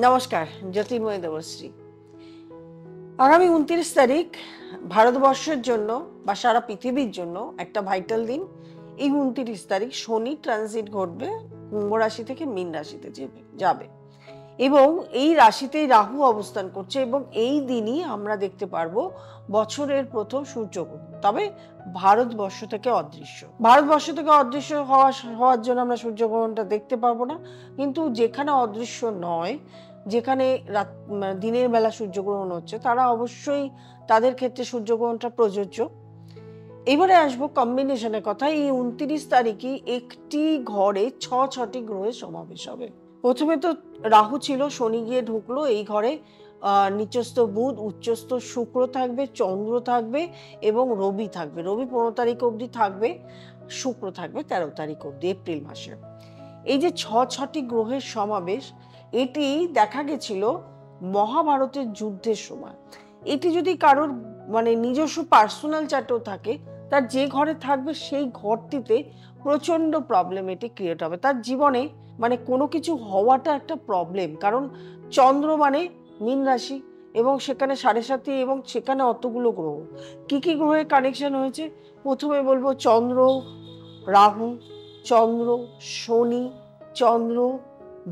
নমস্কার, জ্যোতির্ময় দেবশ্রী। আগামী 29 তারিখ ভারতবর্ষের জন্য বা সারা পৃথিবীর জন্য একটা ভাইটাল দিন। এই 29 তারিখ শনি ট্রানজিট ঘটবে, কুম্ভ রাশি থেকে মীন রাশিতে যাবে এবং এই রাশিতেই রাহু অবস্থান করছে এবং এই দিনই আমরা দেখতে পারবো বছরের প্রথম সূর্যগ্রহণ। তবে ভারতবর্ষ থেকে অদৃশ্য হওয়ার জন্য আমরা সূর্যগ্রহণটা দেখতে পারবো না, কিন্তু যেখানে অদৃশ্য নয়, যেখানে দিনের বেলা সূর্যগ্রহণ হচ্ছে, তারা অবশ্যই তাদের ক্ষেত্রে সূর্যগ্রহণটা প্রযোজ্য। এবারে আসবো কম্বিনেশনের কথা। এই 29 তারিখে একটি ঘরে ছটি গ্রহের সমাবেশ হবে। প্রথমে তো রাহু ছিল, শনি গিয়ে ঢুকলো এই ঘরে। নিচস্থ বুধ, উচ্চস্থ শুক্র থাকবে, চন্দ্র থাকবে এবং রবি থাকবে। রবি 15 তারিখ অবধি থাকবে, শুক্র থাকবে 13 তারিখ অবধি, এপ্রিল মাসে। এই যে ছটি গ্রহের সমাবেশ, এটি দেখা গেছিল মহাভারতের যুদ্ধের সময়। এটি যদি কারোর নিজস্ব পার্সোনাল চার্টও থাকে, তার যে ঘরে থাকবে সেই ঘরটিতে প্রচন্ড প্রবলেমেটিক ক্রিয়েট হবে তার জীবনে। কোনো কিছু হওয়াটা একটা প্রবলেম, কারণ চন্দ্র মীন রাশি এবং সেখানে 7.5 এবং সেখানে অতগুলো গ্রহ। কি কি গ্রহের কানেকশন হয়েছে প্রথমে বলবো। চন্দ্র রাহু, চন্দ্র শনি, চন্দ্র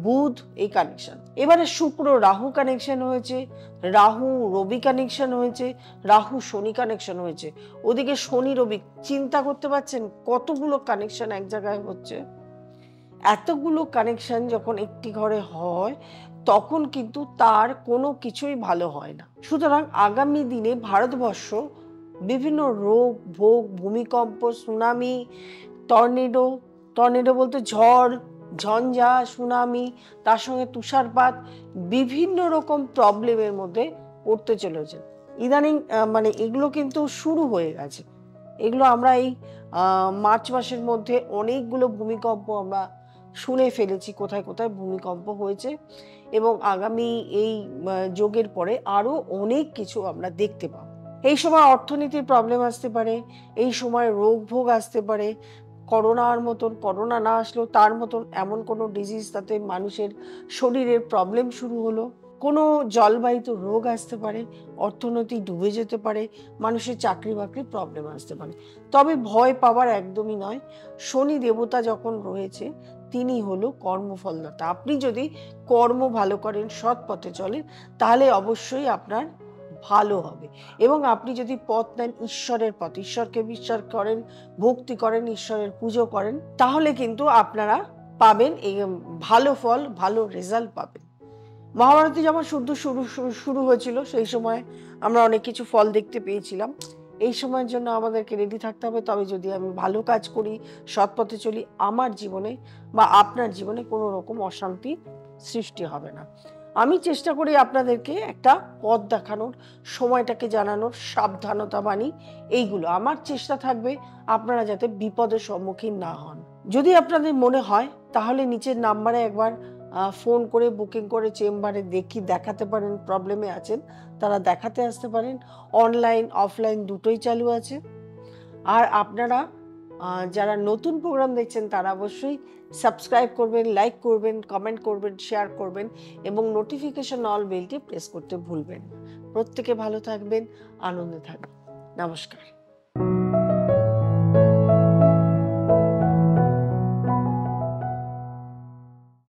বুধ, এই কানেকশন। এবারে শুক্র রাহু কানেকশন হয়েছে, রাহু রবি কানেকশন হয়েছে, রাহু শনি কানেকশন হয়েছে। ওদিকে শনি রবি, চিন্তা করতে পারছেন কতগুলো কানেকশন এক জায়গায় হচ্ছে। এতগুলো কানেকশন যখন একটি ঘরে হয়, তখন কিন্তু তার কোনো কিছুই ভালো হয় না। সুতরাং আগামী দিনে ভারতবর্ষ বিভিন্ন রোগ ভোগ, ভূমিকম্প, সুনামি, টর্নেডো বলতে ঝড় ঝঞ্ঝা, সুনামি, তার সঙ্গে তুষারপাত, বিভিন্ন রকম প্রবলেমের মধ্যে পড়তে চলেছে ইদানিং। এগুলো কিন্তু শুরু হয়ে গেছে। এগুলো আমরা এই মার্চ মাসের মধ্যে অনেকগুলো ভূমিকম্প আমরা শুনে ফেলেছি, কোথায় কোথায় ভূমিকম্প হয়েছে, এবং আগামী এই যোগের পরে আরো অনেক কিছু আমরা দেখতে পাবো। এই সময় অর্থনীতির প্রবলেম আসতে পারে, এই সময় রোগ ভোগ আসতে পারে। করোনা না আসলেও তার মতন এমন কোনো ডিজিজ, তাতে মানুষের শরীরের প্রবলেম শুরু হলো। কোনো জলবাহিত রোগ আসতে পারে, অর্থনীতি ডুবে যেতে পারে, মানুষের চাকরি বাকরির প্রবলেম আসতে পারে। তবে ভয় পাওয়ার একদমই নয়। শনি দেবতা যখন রয়েছে, তিনি হলো কর্মফলদাতা। আপনি যদি কর্ম ভালো করেন, সৎ পথে চলেন, তাহলে অবশ্যই আপনার ভালো হবে। এবং আপনি যদি পথ নেন ঈশ্বরের পথ, ঈশ্বরকে বিশ্বাস করেন, ভক্তি করেন, ঈশ্বরের পুজো করেন, তাহলে কিন্তু আপনারা পাবেন এই ভালো ফল, ভালো রেজাল্ট পাবেন। মহাভারতে যেমন শুরু হয়েছিল, সেই সময় আমরা অনেক কিছু ফল দেখতে পেয়েছিলাম। এই সময়ের জন্য আমাদেরকে রেডি থাকতে হবে। তবে যদি আমি ভালো কাজ করি, সৎ পথে চলি, আমার জীবনে বা আপনার জীবনে কোনো রকম অশান্তি সৃষ্টি হবে না। আমি চেষ্টা করি আপনাদেরকে একটা পথ দেখানোর, সময়টাকে জানানোর, সাবধানতা বাণী, এইগুলো আমার চেষ্টা থাকবে আপনারা যাতে বিপদের সম্মুখীন না হন। যদি আপনাদের মনে হয়, তাহলে নিচের নাম্বারে একবার ফোন করে বুকিং করে চেম্বারে দেখাতে পারেন। প্রবলেমে আছেন তারা দেখাতে আসতে পারেন। অনলাইন অফলাইন দুটোই চালু আছে। আর আপনারা যারা নতুন প্রোগ্রাম দেখছেন, তারা অবশ্যই সাবস্ক্রাইব করবেন, লাইক করবেন, কমেন্ট করবেন, শেয়ার করবেন এবং নোটিফিকেশন অল বেলটি প্রেস করতে ভুলবেন না। প্রত্যেকে ভালো থাকবেন, আনন্দে থাকবেন। নমস্কার।